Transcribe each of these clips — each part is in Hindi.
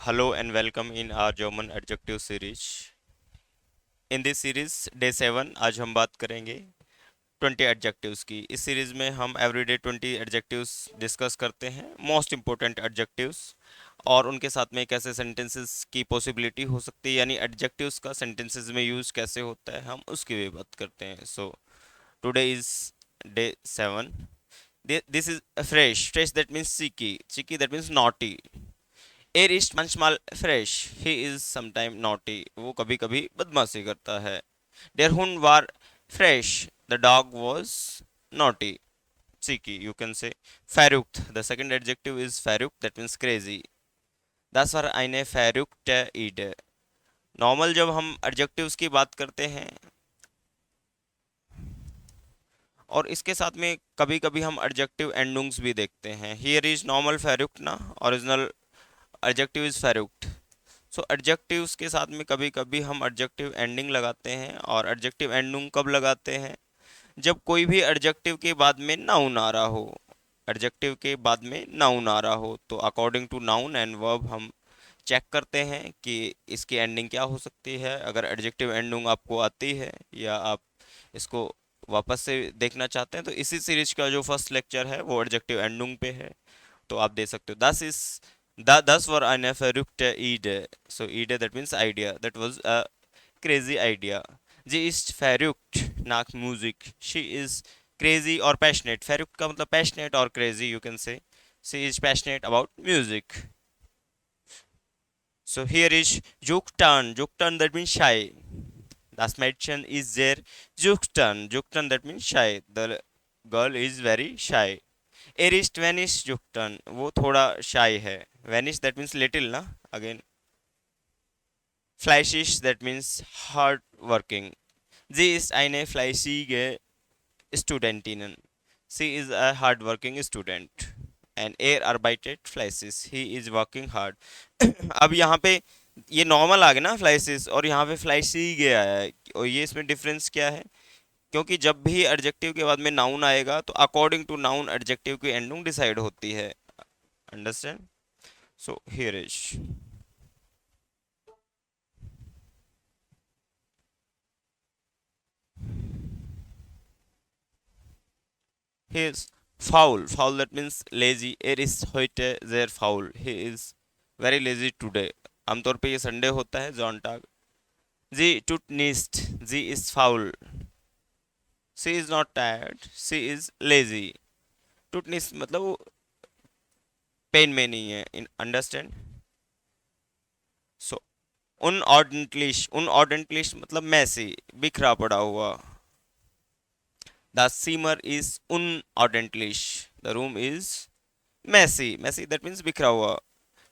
Hello and welcome in our German adjective series. In this series day 7 आज हम बात करेंगे 20 एडजेक्टिव्स की। इस सीरीज में हम एवरीडे 20 एडजेक्टिव्स डिस्कस करते हैं, मोस्ट इंपॉर्टेंट एडजेक्टिव्स, और उनके साथ में कैसे सेंटेंसेस की पॉसिबिलिटी हो सकती है, यानी एडजेक्टिव्स का सेंटेंसेस में यूज कैसे होता है, हम उसकी भी बात करते हैं। So today is day 7। This is फ्रेश। फ्रेश that means cheeky, cheeky that means naughty. एयर इज manchmal फ्रेश, ही इज समटाइम नॉटी, वो कभी कभी बदमाशी करता है। देयर हुन वार फ्रेश, the dog was naughty, cheeky you can say. Verrückt, the second adjective is verrückt, that means crazy. Das war eine verrückte Idee. Normal जब हम एडजेक्टिव्स की बात करते हैं और इसके साथ में कभी कभी हम एडजेक्टिव एंडिंग्स भी देखते हैं। हियर इज नॉर्मल verrückt ना, original adjective is verrückt। So adjectives के साथ में कभी कभी हम एडजेक्टिव एंडिंग लगाते हैं, और एडजेक्टिव एंडिंग कब लगाते हैं? जब कोई भी एडजेक्टिव के बाद में नाउन आ रहा हो। एडजेक्टिव के बाद में नाउन आ रहा हो तो according to noun and verb हम चेक करते हैं कि इसकी एंडिंग क्या हो सकती है। अगर एडजेक्टिव एंडिंग आपको आती है या आप इसको वापस से देखना चाहते हैं, तो इसी सीरीज का जो फर्स्ट लेक्चर है वो एडजेक्टिव एंडिंग पे है, तो आप दे सकते हो। das war eine verrückte Idee. So Idee that means idea. That was a crazy idea. Sie ist verrückt nach Musik. She is crazy or passionate. Verrückt का मतलब passionate or crazy you can say. She is passionate about music. So here is Juktan. Juktan that means shy. Das Mädchen is sehr Juktan. Juktan that means shy. The girl is very shy. एरिस्ट वेनिस जुक्टन, वो थोड़ा शाई है। वेनिस दैट मीन्स लिटिल ना, अगेन। फ्लैशिश दैट मीन्स हार्ड वर्किंग। जी इज eine fleißige Studentin. She is a hard working student. And एयर arbeitet fleißig, he is working hard. अब यहाँ पे ये नॉर्मल आ गया ना फ्लाइसिस, और यहाँ पे फ्लाइसी आया है, और ये इसमें डिफरेंस क्या है? क्योंकि जब भी एडजेक्टिव के बाद में नाउन आएगा तो अकॉर्डिंग टू नाउन एडजेक्टिव की एंडिंग डिसाइड होती है। Understand? So here is he is faul. Faul that means lazy. Er ist heute sehr faul. He is very lazy today. आमतौर पे ये संडे होता है, जॉन्टाग। जी tut nicht. Ji is faul. She is not tired. She is lazy. Tut nicht मतलब वो पेन में नहीं है। इन अंडरस्टैंड? सो unordentlich मतलब मैसी, बिखरा पड़ा हुआ। The simmer is unordentlich. The room is messy. Messy that means बिखरा हुआ।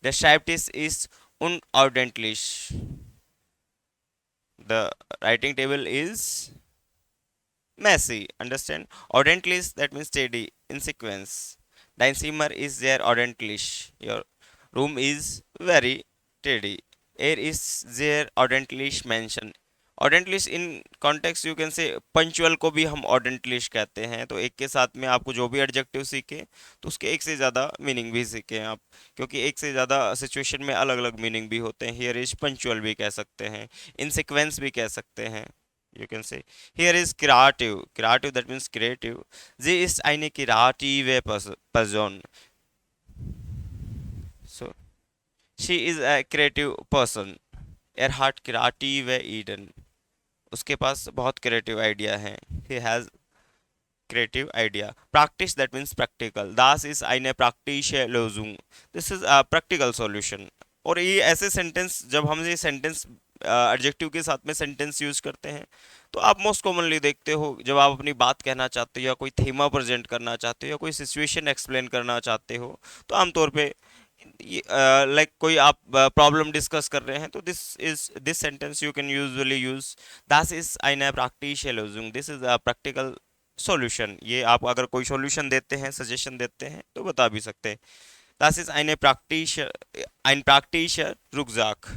The Schreibtisch is unordentlich. The writing table is messy. Understand? Ordentlich that means steady, in sequence. Dein Zimmer is sehr ordentlich. Your room is very steady. Er ist sehr ordentlich Menschen. ऑर्डेंटलिश in context you can say punctual को भी हम ऑर्डेंटलिश कहते हैं। तो एक के साथ में आपको जो भी एडजेक्टिव सीखे तो उसके एक से ज़्यादा मीनिंग भी सीखें आप, क्योंकि एक से ज़्यादा सिचुएशन में अलग अलग मीनिंग भी होते हैं। हियर इज पंचुअल भी कह सकते हैं, इन सिक्वेंस भी कह सकते हैं। You can say here is creative. Creative that means creative. जी इज eine kreative Person. So she is a creative person. Er hat kreative Eden. उसके पास बहुत क्रिएटिव आइडिया है। He has creative idea. Practice that means practical. Das is eine praktische Lösung. This is a practical solution. और ये ऐसे सेंटेंस, जब हम ये सेंटेंस एडजेक्टिव के साथ में सेंटेंस यूज करते हैं, तो आप मोस्ट कॉमनली देखते हो जब आप अपनी बात कहना चाहते हो या कोई थीमा प्रेजेंट करना चाहते हो या कोई सिचुएशन एक्सप्लेन करना चाहते हो, तो आमतौर पे लाइक कोई आप प्रॉब्लम डिस्कस कर रहे हैं, तो this sentence you can usually use. das ist eine praktische Lösung. This is a practical solution. ये आप अगर कोई सॉल्यूशन देते हैं, सजेशन देते हैं, तो बता भी सकते हैं। das ist ein praktischer Rucksack.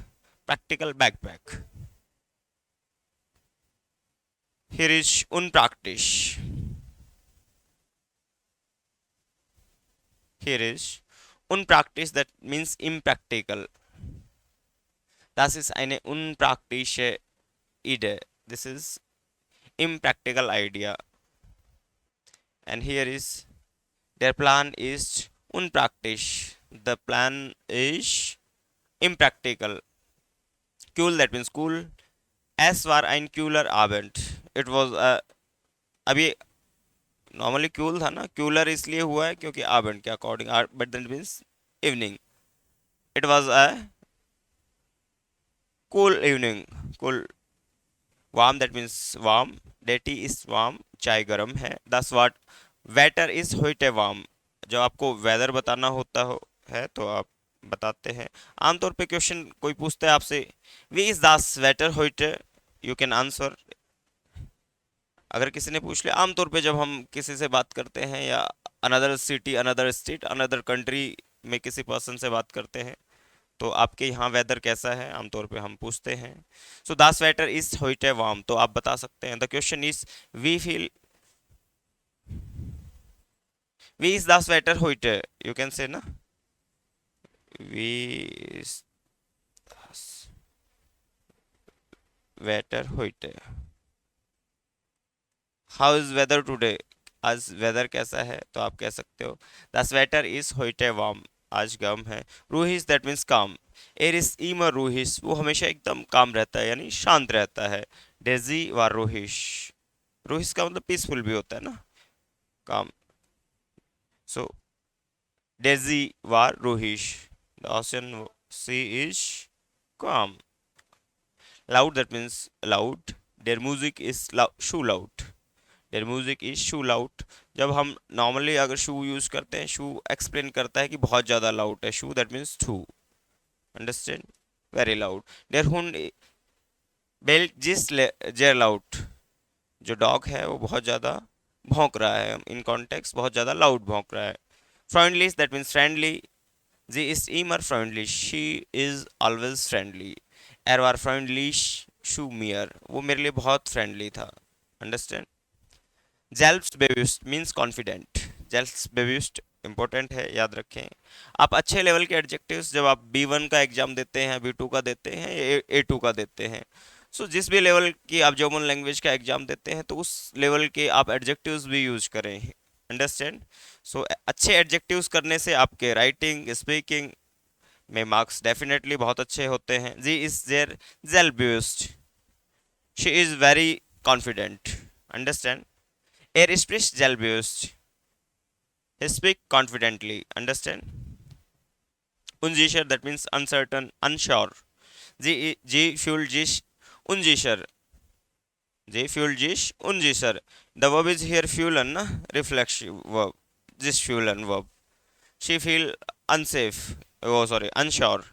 Practical backpack. Here is unpraktisch. Here is unpraktisch that means impractical. Das ist eine unpraktische Idee. This is impractical idea. And here is their plan is unpraktisch. The plan is impractical. Cool, that means cool. Es war ein cooler Abend. It was a, अभी नॉर्मली कूल था ना, कूलर इसलिए हुआ है क्योंकि abend के according, but that means evening. It was a cool evening. Cool. Warm, that means warm. Deity is warm, चाय गर्म है. दस वाट वेटर इज होइटे वार्म. जब आपको वेदर बताना होता हो है तो आप बताते हैं. आमतौर पे क्वेश्चन कोई पूछता है आपसे, वी इज दास वेटर होइटे, यू कैन आंसर. अगर किसी ने पूछ लिया, आमतौर पे जब हम किसी से बात करते हैं या another city, another state, another country में किसी पर्सन से बात करते हैं, तो आपके यहाँ वेदर कैसा है आमतौर पे हम पूछते हैं. सो द स्वेटर इज होइटे वार्म, तो आप बता सकते हैं द क्वेश्चन इज वी फील, वी इज द स्वेटर होइटे, यू कैन से ना, वी इज वेटर होइटे. हाउ इज वेदर टुडे, आज वेदर कैसा है, तो आप कह सकते हो द स्वेटर इज होइटे वार्म, आज गर्म है. रूहिस, दैट मीन्स काम. एर इज ईमर रूहिस, वो हमेशा एकदम काम रहता है यानी शांत रहता है. डेजी व रोहिश, रोहिश का मतलब पीसफुल भी होता है ना, काम. सो डेजी व रोहिश, the ocean sea is calm. Loud, that means loud. Their music is so loud. Their music is so loud. जब हम नॉर्मली अगर शू यूज करते हैं, शू एक्सप्लेन करता है कि बहुत ज़्यादा लाउड है. So that means to, understand, very loud. देयर हुंड बेल्ट जिस जेर लाउड, जो डॉग है वो बहुत ज़्यादा भौंक रहा है, इन कॉन्टेक्स्ट बहुत ज़्यादा लाउड भौंक रहा है. Friendly, that means friendly. जी इज ईमर फ्रेंडली, शी इज ऑलवेज फ्रेंडली. एर वार फ्रेंडली शू मियर, वो मेरे लिए बहुत फ्रेंडली था, अंडरस्टैंड. जेल्फ्सबेव्युस्ट मीन्स कॉन्फिडेंट. जेल्फ्सबेव्युस्ट इंपॉर्टेंट है, याद रखें. आप अच्छे लेवल के एडजेक्टिव्स जब आप B1 का एग्जाम देते हैं, B2 का देते हैं, A2 का देते हैं, सो जिस भी लेवल की आप जर्मन लैंग्वेज का एग्जाम देते हैं तो उस लेवल के आप एडजेक्टिव्स भी यूज करें, अंडरस्टैंड. सो अच्छे एडजेक्टिव्स करने से आपके राइटिंग स्पीकिंग में मार्क्स डेफिनेटली बहुत अच्छे होते हैं. जी इज देयर जेल्ब्यूस्ट, she is very confident, understand. Er spricht selbstbewusst. He speak confidently. Understand? Unsicher, that means uncertain, unsure. Sie fühlt sich unsicher. Sie fühlt sich unsicher. The verb is here fühlen, na? Reflexive verb. This fühlen verb. She feel unsafe. Oh, sorry, unsure.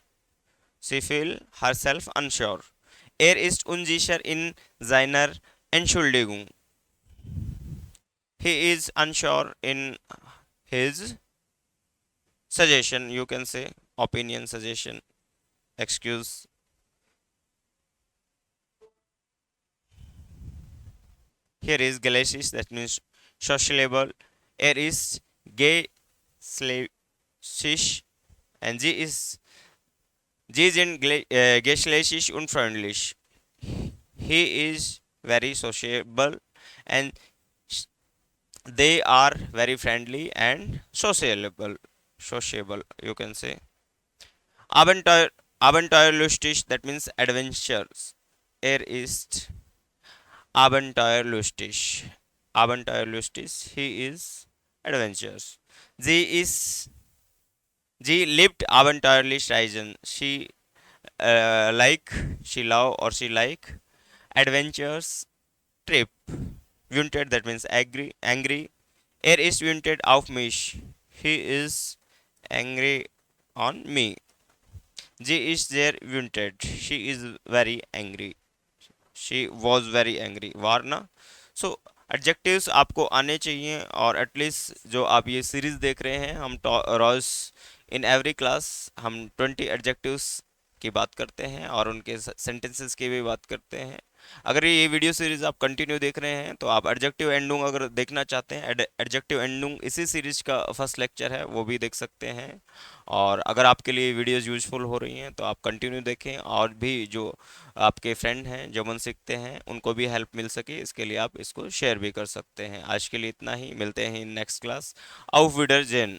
She feel herself unsure. Er ist unsicher in seiner Entschuldigung. He is unsure in his suggestion, you can say opinion, suggestion, excuse. Here is glacis, that means sociable. Here is gay slavish, and G is in gay slavish unfreundlich. He is very sociable and they are very friendly and sociable. Sociable, you can say. Abenteuer, Abenteuerlustig, that means adventures. Er ist Abenteuerlustig. Abenteuerlustig, he is adventures. Sie ist, sie liebt abenteuerlich reisen. She love or she like adventures trip. Wünstet, that means angry. Er ist wünstet auf mich. He is angry on me. She is there wünstet. She is very angry. She was very angry. Varna. So adjectives आपको आने चाहिए, और एटलीस्ट जो आप ये सीरीज देख रहे हैं, हम रॉस इन एवरी क्लास हम 20 एडजेक्टिव्स की बात करते हैं और उनके सेंटेंसेस की भी बात करते हैं. अगर ये वीडियो सीरीज आप कंटिन्यू देख रहे हैं तो आप एडजेक्टिव एंडुंग अगर देखना चाहते हैं, एडजेक्टिव एंडुंग इसी सीरीज का फर्स्ट लेक्चर है, वो भी देख सकते हैं। और अगर आपके लिए वीडियोस यूजफुल हो रही हैं तो आप कंटिन्यू देखें, और भी जो आपके फ्रेंड हैं जर्मन सीखते हैं उनको भी हेल्प मिल सके इसके लिए आप इसको शेयर भी कर सकते हैं। आज के लिए इतना ही, मिलते हैं नेक्स्ट क्लास। auf Wiedersehen।